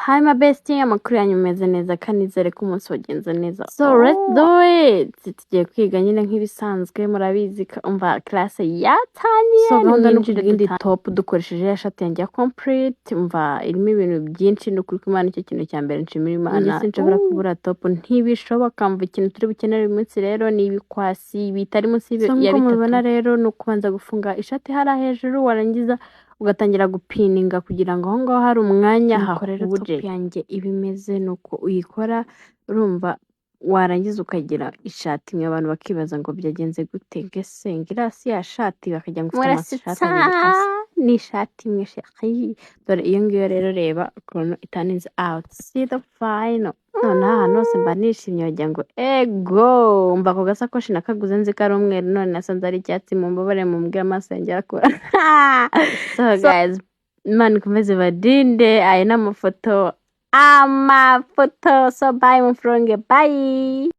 Hi my bestie, amakuru yanyu meze neza kandi nizere ko umunsi wagenze neza. So let's do it. Tugiye kwiga nyine nk'ibisanzwe murabizi umva class yatangiye. So gahunda no kugira indi top dukoresheje ya shati yanjye ya complete. Umva irimo ibintu byinshi no kuri Imana icyo kintu cya mbere nshimira Imana. Sinshobora kubura top ntibishoboka mva ikintu turi bukenera uyu munsi rero ni ibikwasi bitari munsi ya bitatu. So mubibona rero no kubanza gufunga ishati hara hejuru warangiza ugatangira gupininga kugira ngo aho ngaho hari umwanya hahuje. Top yanjye ibimeze nuko uyikora urumva warangiza ukagira ishati imwe abantu bakibaza ngo byagenze gute ngese ngirasi ya shati bakajya ngo ufite amashati ni ishati imwe shaki dore iyo ngiyo rero reba ukuntu itaninze out see the final none ahantu hose mba nishimye wagira ngo ego mba ako gasakoshi nakaguze nzi ko ari umweru none nasanze ari icyatsi mu mbabare mu mbwe amaso yanjye arakora. So guys Imana ikomeze badinde aya n'amafoto so bye mufronge bye.